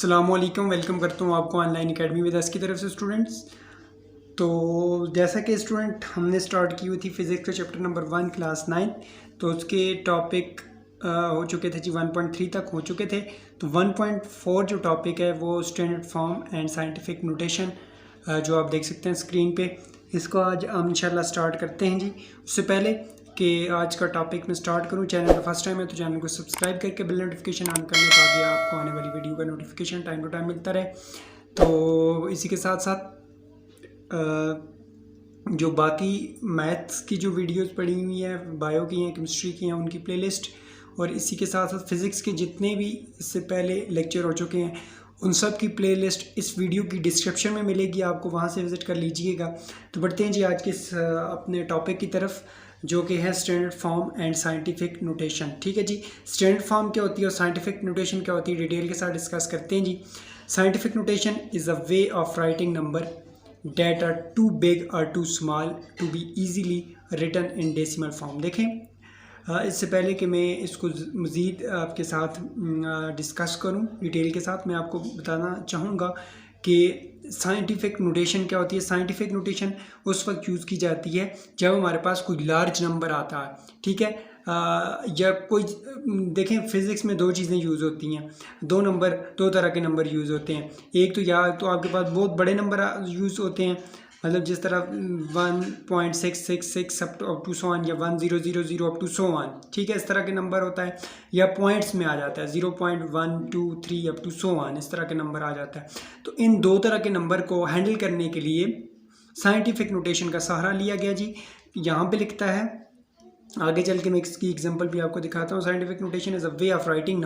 अस्सलामुअलैकुम, वेलकम करता हूँ आपको ऑनलाइन एकेडमी विद अस की तरफ से स्टूडेंट्स। तो जैसा कि स्टूडेंट हमने स्टार्ट की हुई थी फिज़िक्स का चैप्टर नंबर 1 क्लास 9, तो उसके टॉपिक हो चुके थे जी 1.3 तक हो चुके थे। तो 1.4 जो टॉपिक है वो standard form and scientific notation, जो आप देख सकते हैं स्क्रीन पे, इसको आज हम इंशाल्लाह स्टार्ट करते हैं जी। उससे पहले कि आज का टॉपिक मैं स्टार्ट करूं, चैनल का फर्स्ट टाइम है तो चैनल को सब्सक्राइब करके बेल नोटिफिकेशन ऑन कर लें ताकि आपको आने वाली वीडियो का नोटिफिकेशन टाइम टू टाइम मिलता रहे। तो इसी के साथ साथ जो बाकी मैथ्स की जो वीडियोस पड़ी हुई हैं, बायो की हैं, केमिस्ट्री की हैं, उनकी प्लेलिस्ट, और इसी के साथ साथ फिज़िक्स के जितने भी इससे पहले लेक्चर हो चुके हैं उन सब की प्लेलिस्ट इस वीडियो की डिस्क्रिप्शन में मिलेगी, आपको वहां से विज़िट कर लीजिएगा। तो बढ़ते हैं जी आज के अपने टॉपिक की तरफ, जो कि है standard form and scientific notation. ठीक है जी, स्टैंडर्ड फॉर्म क्या होती है और साइंटिफिक नोटेशन क्या होती है, डिटेल के साथ डिस्कस करते हैं जी। Scientific notation is a way of writing number that are too big और too small to be easily written in decimal form. देखें, इससे पहले कि मैं इसको मज़ीद आपके साथ डिस्कस करूं डिटेल के साथ, मैं आपको बताना चाहूँगा कि साइंटिफिक नोटेशन क्या होती है। साइंटिफिक नोटेशन उस वक्त यूज़ की जाती है जब हमारे पास कोई लार्ज नंबर आता है, ठीक है, या कोई, देखें फिज़िक्स में दो चीज़ें यूज़ होती हैं, दो तरह के नंबर यूज़ होते हैं। एक तो या तो आपके पास बहुत बड़े नंबर यूज़ होते हैं, मतलब जिस तरह 1.666 अप टू सो ऑन, या 1000 अप टू सो ऑन, ठीक है, इस तरह के नंबर होता है। या पॉइंट्स में आ जाता है 0.123 अप टू सो ऑन, इस तरह के नंबर आ जाता है। तो इन दो तरह के नंबर को हैंडल करने के लिए साइंटिफिक नोटेशन का सहारा लिया गया जी। यहाँ पे लिखता है, आगे चल के मैं इसकी एग्जांपल भी आपको दिखाता हूँ। Scientific notation is a way of writing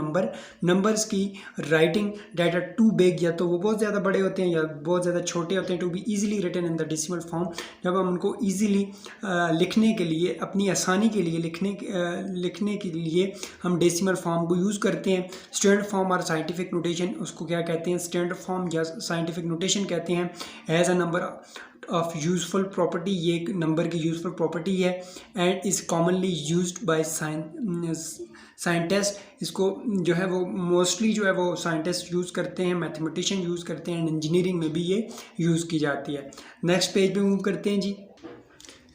numbers की writing that are too big, या तो वो बहुत ज़्यादा बड़े होते हैं या बहुत ज़्यादा छोटे होते हैं, to be easily written in the decimal form, जब हम उनको इजीली लिखने के लिए, अपनी आसानी के लिए लिखने के लिए हम डेसिमल फॉर्म को यूज़ करते हैं। स्टैंडर्ड फॉर्म और साइंटिफिक नोटेशन, उसको क्या कहते हैं, स्टैंडर्ड फॉर्म या साइंटिफिक नोटेशन कहते हैं। As a number of useful property, ये एक नंबर की यूजफुल प्रॉपर्टी है, and is commonly used by scientist. इसको जो है वो मोस्टली जो है वो साइंटिस्ट यूज़ करते हैं, मैथमेटिशियन यूज़ करते हैं, इंजीनियरिंग में भी ये यूज़ की जाती है। नेक्स्ट पेज पे मूव करते हैं जी।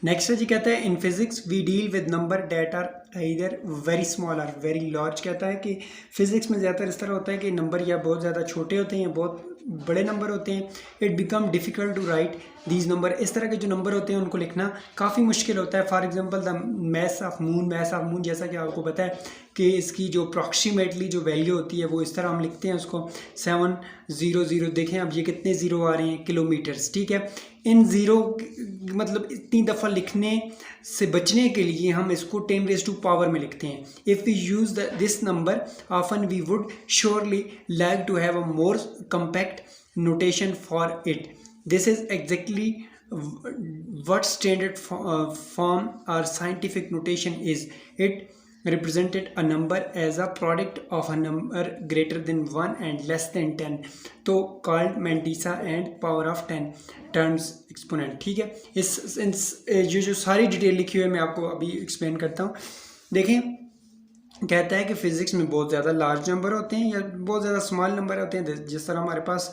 नेक्स्ट जी कहता है, in physics we deal with number that are इधर वेरी स्मॉल और वेरी लार्ज। कहता है कि फिजिक्स में ज़्यादातर इस तरह होता है कि नंबर या बहुत ज़्यादा छोटे होते हैं या बहुत बड़े नंबर होते हैं। It become difficult to write these number, इस तरह के जो नंबर होते हैं उनको लिखना काफ़ी मुश्किल होता है। For example the mass of moon, जैसा कि आपको पता है कि इसकी जो अप्रॉक्सीमेटली जो वैल्यू होती है वो इस तरह हम लिखते हैं उसको 700। देखें अब ये कितने ज़ीरो आ रहे हैं, किलोमीटर्स, ठीक है। इन ज़ीरो मतलब इतनी दफ़ा लिखने से बचने के लिए हम इसको 10⁻⁴ में लिखते हैं। If we use this number often we would surely like to have a more compact notation for it. This is exactly what standard form or scientific notation is. It represented a number as a product of a number greater than 1 and less than 10, तो called Mantissa and power of 10 terms exponent। ठीक है, इस जो सारी detail लिखी हुई है मैं आपको अभी एक्सप्लेन करता हूँ। देखें, कहता है कि फिजिक्स में बहुत ज़्यादा लार्ज नंबर होते हैं या बहुत ज़्यादा स्मॉल नंबर होते हैं। जिस तरह हमारे पास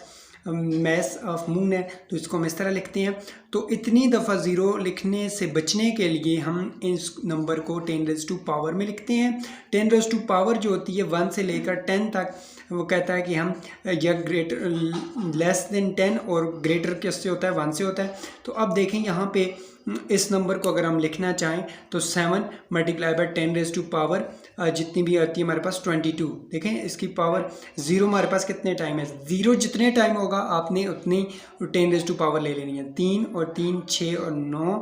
मास ऑफ मून है तो इसको हम इस तरह लिखते हैं। तो इतनी दफ़ा ज़ीरो लिखने से बचने के लिए हम इस नंबर को 10⁻⁴ में लिखते हैं। 10⁻⁴ जो होती है 1 से लेकर 10 तक, वो कहता है कि हम या ग्रेटर लेस देन 10 और ग्रेटर किससे होता है, 1 से होता है। तो अब देखें यहाँ पे इस नंबर को अगर हम लिखना चाहें तो 7 मल्टीप्लाई बाय 10⁻⁴ जितनी भी आती है हमारे पास 22। देखें इसकी पावर, ज़ीरो हमारे पास कितने टाइम है, ज़ीरो जितने टाइम होगा आपने उतनी 10⁻⁴ ले लेनी है। 3 और 3 6 और 9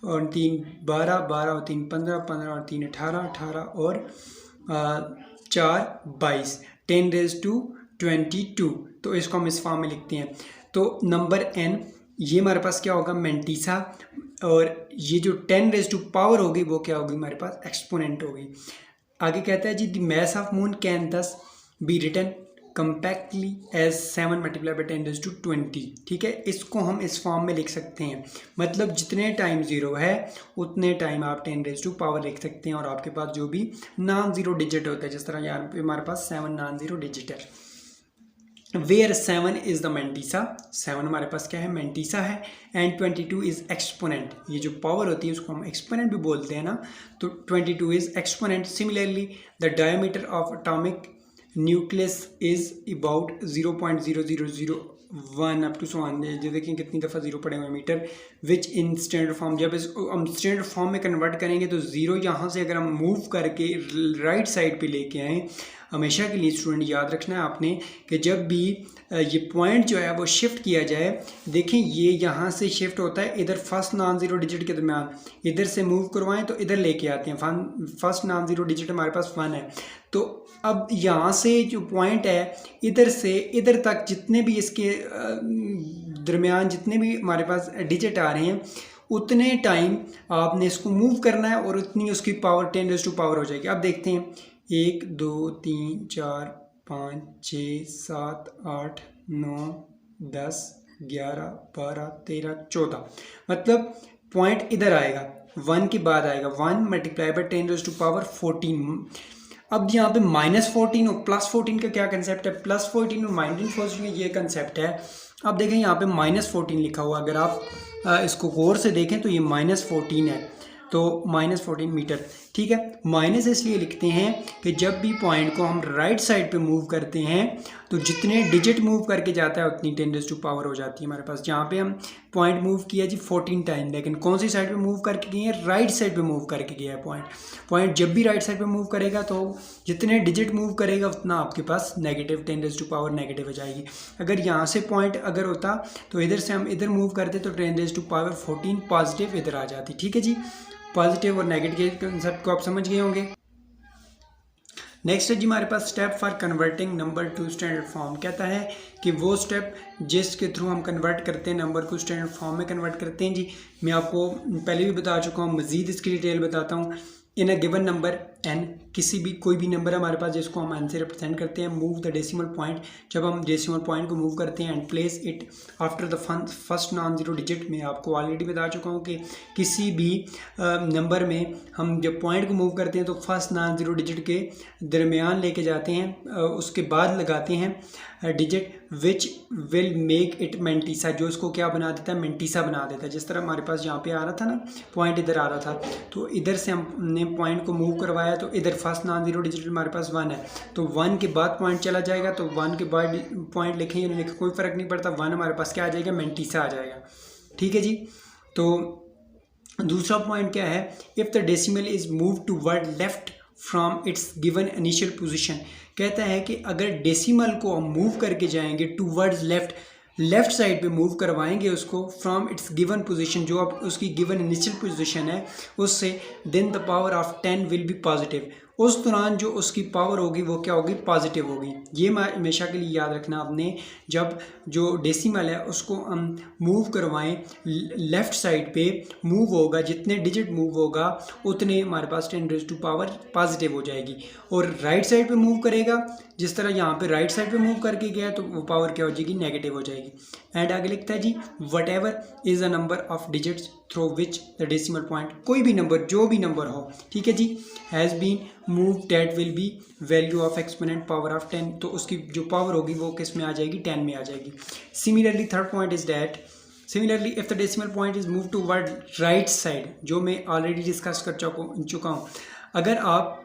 और 3 12, 12 और 3 15, 15 और 3 18, 18 और 4 22, 10⁻22। तो इसको हम इस फॉर्म में लिखते हैं। तो नंबर n ये हमारे पास क्या होगा, मेंटिसा, और ये जो 10⁻⁴ होगी वो क्या होगी, हमारे पास एक्सपोनेंट होगी। आगे कहता है जी, the mass of moon can thus be written compactly as 7 multiply by 10⁻20। ठीक है, इसको हम इस फॉर्म में लिख सकते हैं, मतलब जितने टाइम ज़ीरो है उतने टाइम आप 10⁻⁴ लिख सकते हैं, और आपके पास जो भी नॉन ज़ीरो डिजिट होता है, जिस तरह यहाँ पे हमारे पास 7 नॉन ज़ीरो डिजिट है। वेयर 7 इज़ द मेंटिसा, 7 हमारे पास क्या है, मेंटिसा है, एंड 22 इज़ एक्सपोनेंट। ये जो पावर होती है उसको हम एक्सपोनेंट भी बोलते हैं ना, तो 22 is exponent. Similarly the diameter of atomic nucleus is about 0.0001 up to 1, जो देखिए कितनी दफ़ा जीरो पड़े हुए metre, which in standard form, जब इसको हम स्टैंडर्ड फॉर्म में कन्वर्ट करेंगे तो ज़ीरो यहाँ से अगर हम मूव करके राइट साइड पे लेके आएँ, हमेशा के लिए स्टूडेंट याद रखना है आपने कि जब भी ये पॉइंट जो है वो शिफ्ट किया जाए, देखें ये यहाँ से शिफ्ट होता है इधर फर्स्ट नॉन ज़ीरो डिजिट के दरमियान, इधर से मूव करवाएं तो इधर लेके आते हैं, फर्स्ट नॉन ज़ीरो डिजिट हमारे पास 1 है। तो अब यहाँ से जो पॉइंट है इधर से इधर तक जितने भी इसके दरमियान जितने भी हमारे पास डिजिट आ रहे हैं, उतने टाइम आपने इसको मूव करना है और उतनी उसकी पावर 10 पावर हो जाएगी। अब देखते हैं 1 2 3 4 5 6 7 8 9 10 11 12 13 14, मतलब पॉइंट इधर आएगा, 1 के बाद आएगा 1 मल्टीप्लाई बाई 10⁻14। अब यहाँ पे -14 और +14 का क्या कंसेप्ट है, +14 और -14 का ये कंसेप्ट है। अब देखें यहाँ पे -14 लिखा हुआ, अगर आप इसको गौर से देखें तो ये -14 है, तो -14 मीटर, ठीक है। माइनस इसलिए लिखते हैं कि जब भी पॉइंट को हम राइट साइड पे मूव करते हैं तो जितने डिजिट मूव करके जाता है उतनी 10 पावर हो जाती है हमारे पास। जहाँ पे हम पॉइंट मूव किया जी 14 टाइम, लेकिन कौन सी साइड पे मूव करके गए हैं, राइट साइड पे मूव करके गया है पॉइंट जब भी राइट साइड पे मूव करेगा तो जितने डिजिट मूव करेगा उतना आपके पास नेगेटिव 10 पावर नेगेटिव हो जाएगी। अगर यहाँ से पॉइंट अगर होता तो इधर से हम इधर मूव करते तो 10 पावर 14 पॉजिटिव इधर आ जाती, ठीक है जी। पॉजिटिव और नेगेटिव के कंसेप्ट को आप समझ गए होंगे। नेक्स्ट है जी हमारे पास step for converting number to standard form. कहता है कि वो स्टेप जिसके थ्रू हम कन्वर्ट करते हैं नंबर को स्टैंडर्ड फॉर्म में कन्वर्ट करते हैं जी। मैं आपको पहले भी बता चुका हूँ, मज़ीद इसकी डिटेल बताता हूँ। इन अ गिवन नंबर n, किसी भी कोई भी नंबर हमारे पास जिसको हम n से रिप्रेजेंट करते हैं, मूव द डेसिमल पॉइंट, जब हम डेसिमल पॉइंट को मूव करते हैं and place it after the first non zero digit. में आपको ऑलरेडी बता चुका हूँ कि किसी भी नंबर में हम जब पॉइंट को मूव करते हैं तो फर्स्ट नॉन ज़ीरो डिजिट के दरमियान लेके जाते हैं, उसके बाद लगाते हैं digit which will make it mantissa, जो उसको क्या बना देता है, मेंटिसा बना देता है। जिस तरह हमारे पास यहाँ पे आ रहा था ना, पॉइंट इधर आ रहा था, तो इधर से हमने पॉइंट को मूव करवाया तो इधर फर्स्ट नॉन ज़ीरो डिजिट हमारे पास 1 है, तो 1 के बाद पॉइंट चला जाएगा, तो 1 के बाद पॉइंट लिखें या नहीं लिखें कोई फ़र्क नहीं पड़ता, 1 हमारे पास क्या आ जाएगा, मेंटिसा आ जाएगा, ठीक है जी। तो दूसरा पॉइंट क्या है, if the decimal is move toward left from its given initial position. कहता है कि अगर डेसिमल को हम मूव करके जाएंगे टूवर्ड्स लेफ्ट साइड पे मूव करवाएंगे उसको फ्रॉम इट्स गिवन पोजीशन, जो अब उसकी गिवन इनिशियल पोजीशन है उससे, then the power of 10 will be positive. उस दौरान जो उसकी पावर होगी वो क्या होगी, पॉजिटिव होगी। ये हमेशा के लिए याद रखना आपने, जब जो डेसिमल है उसको हम मूव करवाएं लेफ़्ट साइड पे मूव होगा, जितने डिजिट मूव होगा उतने हमारे पास 10 पावर पॉजिटिव हो जाएगी। और राइट साइड पे मूव करेगा, जिस तरह यहाँ पे राइट साइड पे मूव करके गया तो वो पावर क्या हो जाएगी, नेगेटिव हो जाएगी। एंड आगे लिखता है जी, whatever is a number of digits through which the decimal point, कोई भी नंबर, जो भी नंबर हो, ठीक है जी, has been move that will be value of exponent power of 10, तो उसकी जो पावर होगी वो किस में आ जाएगी, 10 में आ जाएगी। Similarly third point is that, similarly if the decimal point is move toward right side, जो मैं ऑलरेडी डिस्कस कर चुका हूँ। अगर आप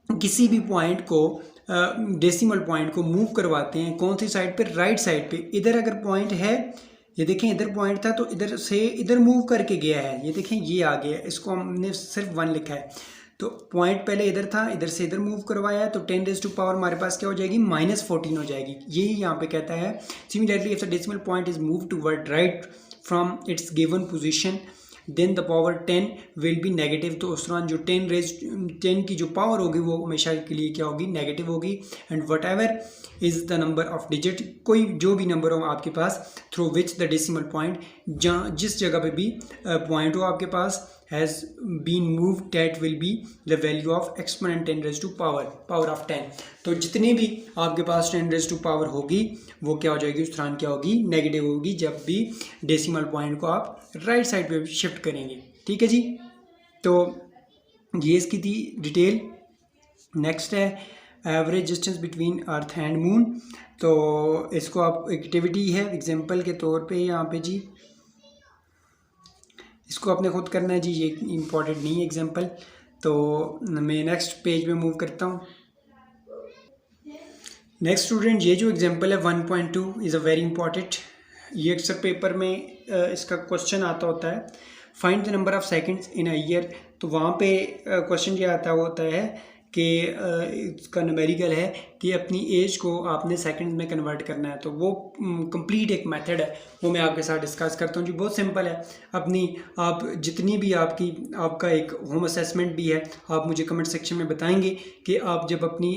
किसी भी पॉइंट को डेसिमल पॉइंट को मूव करवाते हैं कौन सी साइड पे, राइट साइड पे, इधर अगर पॉइंट है, ये देखें इधर पॉइंट था तो इधर से इधर मूव करके गया है, ये देखें ये आ गया, इसको हमने सिर्फ 1 लिखा है, तो पॉइंट पहले इधर था, इधर से इधर मूव करवाया है, तो 10 पावर हमारे पास क्या हो जाएगी, -14 हो जाएगी। यही यहाँ पे कहता है, similarly if the decimal point is move toward right from its given position then the power 10 will be negative, तो उस दौरान जो 10 की जो पावर होगी वो हमेशा के लिए क्या होगी, नेगेटिव होगी। And whatever is the number of digit, कोई जो भी नंबर हो आपके पास, through which the decimal point, जहाँ जिस जगह पे भी पॉइंट हो आपके पास, has been move that will be the value of exponent 10 power of 10। तो जितनी भी आपके पास 10 पावर होगी वो क्या हो जाएगी, उस दौरान क्या होगी, नेगेटिव होगी, जब भी डेसिमल पॉइंट को आप राइट साइड पे शिफ्ट करेंगे, ठीक है जी। तो ये इसकी थी डिटेल। नेक्स्ट है average distance between earth and moon. तो इसको आप एक्टिविटी है एग्जांपल के तौर पे यहाँ पे जी, इसको आपने खुद करना है जी, ये इम्पॉर्टेंट नहीं है एग्जांपल। तो मैं नेक्स्ट पेज पे मूव करता हूँ। नेक्स्ट स्टूडेंट, ये जो एग्जांपल है 1.2 इज़ अ वेरी इंपॉर्टेंट। ये अक्सर पेपर में इसका क्वेश्चन आता होता है, find the number of seconds in a year. तो वहाँ पे क्वेश्चन ये आता होता है कि इसका न्यूमेरिकल है कि अपनी एज को आपने सेकंड में कन्वर्ट करना है। तो वो कंप्लीट एक मेथड है, वो मैं आपके साथ डिस्कस करता हूँ जी। बहुत सिंपल है। अपनी आप जितनी भी आपका एक होम असेसमेंट भी है, आप मुझे कमेंट सेक्शन में बताएंगे कि आप जब अपनी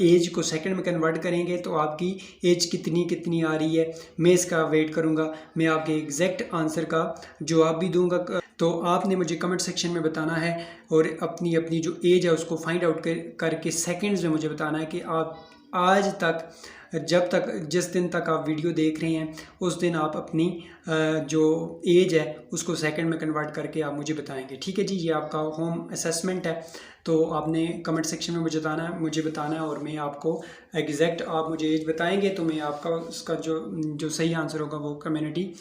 एज को सेकंड में कन्वर्ट करेंगे तो आपकी एज कितनी आ रही है। मैं इसका वेट करूँगा, मैं आपके एग्जैक्ट आंसर का जवाब भी दूंगा। तो आपने मुझे कमेंट सेक्शन में बताना है और अपनी जो एज है उसको फाइंड आउट करके सेकंड्स में मुझे बताना है कि आप आज तक जिस दिन तक आप वीडियो देख रहे हैं उस दिन आप अपनी जो एज है उसको सेकंड में कन्वर्ट करके आप मुझे बताएंगे। ठीक है जी, ये आपका होम असेसमेंट है। तो आपने कमेंट सेक्शन में मुझे बताना है और मैं आपको एग्जैक्ट, आप मुझे एज बताएंगे तो मैं आपका उसका जो सही आंसर होगा वो कम्युनिटी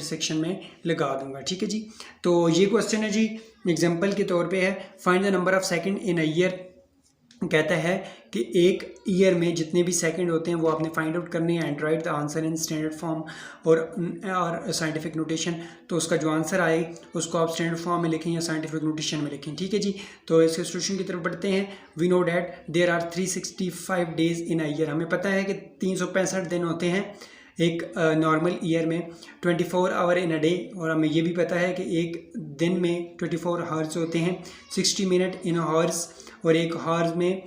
सेक्शन में लगा दूंगा। ठीक है जी। तो ये क्वेश्चन है जी, एग्जाम्पल के तौर पे है, find the number of second in a year. कहता है कि एक ईयर में जितने भी सेकंड होते हैं वो आपने फाइंड आउट करने हैं and right the answer in standard form और साइंटिफिक नोटेशन। तो उसका जो आंसर आए उसको आप स्टैंडर्ड फॉर्म में लिखें या साइंटिफिक नोटेशन में लिखें। ठीक है जी। तो इस इंस्ट्रक्शन की तरफ बढ़ते हैं। We know that there are 365 days in a year. हमें पता है कि 365 दिन होते हैं एक नॉर्मल ईयर में, 24 आवर इन अ डे। और हमें ये भी पता है कि एक दिन में 24 हावर्स होते हैं, 60 मिनट इन हावर्स, और एक हावर्स में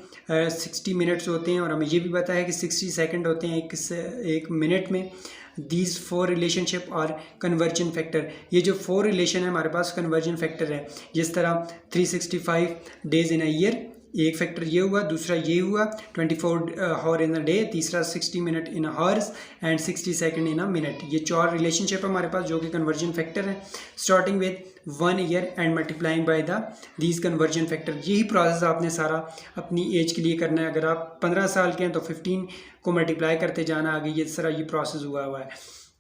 60 मिनट्स होते हैं। और हमें ये भी पता है कि 60 सेकंड होते हैं एक मिनट में। दीज 4 रिलेशनशिप और कन्वर्जन फैक्टर, ये जो 4 रिलेशन है हमारे पास कन्वर्जन फैक्टर है। जिस तरह 365 डेज इन अ ईयर, एक फैक्टर ये हुआ, दूसरा ये हुआ 24 हावर इन अ डे, तीसरा 60 minute in hours and 60 second in a minute. ये 4 रिलेशनशिप हमारे पास जो कि कन्वर्जन फैक्टर है। Starting with 1 year and multiplying by these conversion factor. यही प्रोसेस आपने सारा अपनी एज के लिए करना है। अगर आप 15 साल के हैं तो 15 को मल्टीप्लाई करते जाना, आगे ये सारा ये प्रोसेस हुआ है।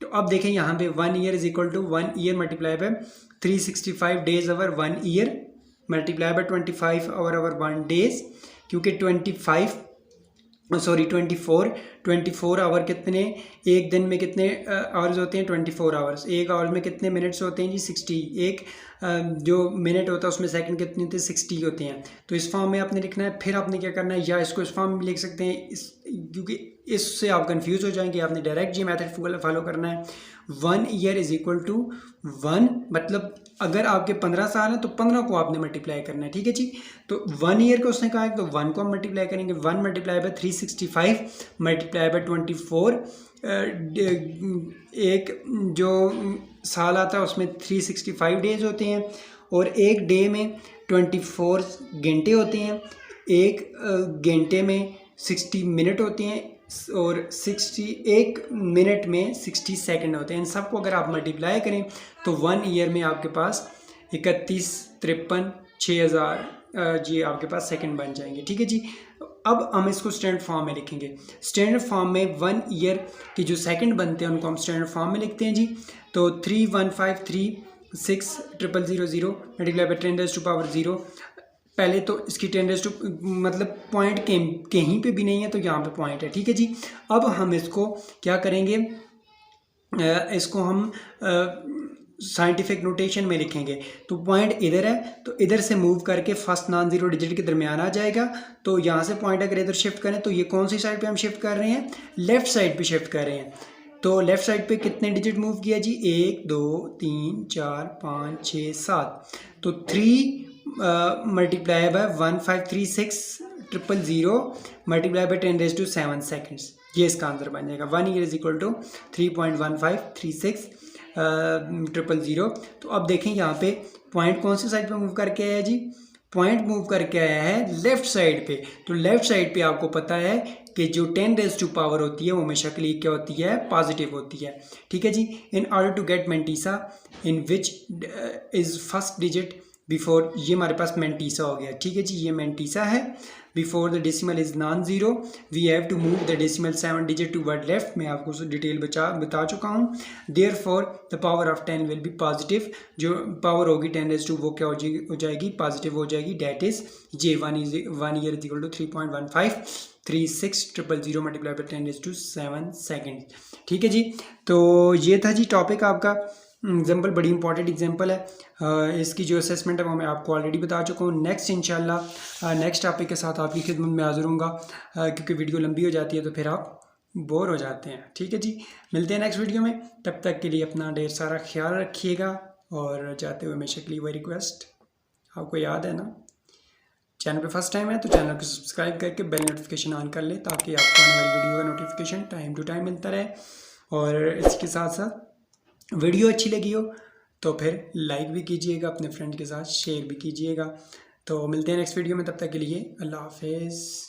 तो अब देखें यहाँ पे 1 year is equal to 1 year multiply by 365 days over 1 year multiply by 25 hour 1 days, क्योंकि 24 आवर कितने, एक दिन में कितने आवर्स होते हैं 24 आवर्स। एक आवर्स में कितने मिनट्स होते हैं जी 60। एक जो मिनट होता है उसमें सेकंड कितने होते हैं 60 होते हैं। तो इस फॉर्म में आपने लिखना है। फिर आपने क्या करना है, या इसको इस फॉर्म में लिख सकते हैं क्योंकि इससे आप कंफ्यूज हो जाएंगे। आपने डायरेक्ट जी मेथड फॉलो करना है। 1 ईयर इज इक्वल टू 1, मतलब अगर आपके 15 साल हैं तो 15 को आपने मल्टीप्लाई करना है। ठीक है जी। तो 1 ईयर को उसने कहा है तो 1 को हम मल्टीप्लाई करेंगे। 1 मल्टीप्लाई बाय 365 मल्टीप्लाई बाय 24। एक जो साल आता है उसमें 365 डेज होते हैं और एक डे में 24 घंटे होते हैं। एक घंटे में 60 मिनट होते हैं और 61 मिनट में 60 सेकंड होते हैं। इन सबको अगर आप मल्टीप्लाई करें तो 1 ईयर में आपके पास 31, 53, 6000 जी आपके पास सेकंड बन जाएंगे। ठीक है जी। अब हम इसको स्टैंडर्ड फॉर्म में लिखेंगे। स्टैंडर्ड फॉर्म में 1 ईयर के जो सेकंड बनते हैं उनको हम स्टैंडर्ड फॉर्म में लिखते हैं जी। तो 315360000 मल्टीप्लाई बाय 10⁻⁴। पहले तो इसकी 10⁻, मतलब पॉइंट कहीं पे भी नहीं है तो यहाँ पे पॉइंट है। ठीक है जी। अब हम इसको क्या करेंगे, इसको हम साइंटिफिक नोटेशन में लिखेंगे। तो पॉइंट इधर है तो इधर से मूव करके फर्स्ट नॉन जीरो डिजिट के दरमियान आ जाएगा। तो यहाँ से पॉइंट अगर इधर शिफ्ट करें तो ये कौन सी साइड पे हम शिफ्ट कर रहे हैं, लेफ्ट साइड पे शिफ्ट कर रहे हैं। तो लेफ्ट साइड पे कितने डिजिट मूव किया जी, 1 2 3 4 5 6 7। तो 3 multiply by 1536000 multiply by 10⁻⁷ seconds, ये इसका आंसर बन जाएगा। 1 ईयर इज इक्वल टू 3.153600। तो अब देखें यहाँ पे पॉइंट कौन सी साइड पे मूव करके आया जी, पॉइंट मूव करके आया है लेफ्ट साइड पे। तो लेफ्ट साइड पे आपको पता है कि जो 10⁻⁴ होती है वो हमेशा के लिए क्या होती है, पॉजिटिव होती है। ठीक है जी। In order to get mantissa in which is first digit before, ये हमारे पास मैंटीसा हो गया, ठीक है जी, ये मैंटीसा है। Before the decimal is non zero, we have to move the decimal 7 digit toward left, मैं आपको डिटेल बता चुका हूँ। There for the power of 10 will be positive, जो पावर होगी 10⁻², वो क्या हो जाएगी, पॉजिटिव हो जाएगी, डेट इज ये 1 year is equal to 3.15360000 multiply by 10⁻7 second, ठीक है जी। तो ये था जी टॉपिक आपका एग्जाम्पल, बड़ी इंपॉर्टेंट एग्जाम्पल है। इसकी जो असेसमेंट है वो मैं आपको ऑलरेडी बता चुका हूँ। नेक्स्ट इंशाल्लाह नेक्स्ट टॉपिक के साथ आपकी खिदमत में हाजिर हूँगा, क्योंकि वीडियो लंबी हो जाती है तो फिर आप बोर हो जाते हैं, ठीक है जी। मिलते हैं नेक्स्ट वीडियो में, तब तक के लिए अपना ढेर सारा ख्याल रखिएगा। और जाते हुए हमेशा के लिए वही रिक्वेस्ट, आपको याद है ना, चैनल पे फर्स्ट टाइम है तो चैनल को सब्सक्राइब करके बेल नोटिफिकेशन ऑन कर ले, ताकि आपको आने वाली वीडियो का नोटिफिकेशन टाइम टू टाइम मिलता रहे। और इसके साथ साथ वीडियो अच्छी लगी हो तो फिर लाइक भी कीजिएगा, अपने फ्रेंड के साथ शेयर भी कीजिएगा। तो मिलते हैं नेक्स्ट वीडियो में, तब तक के लिए अल्लाह हाफिज़।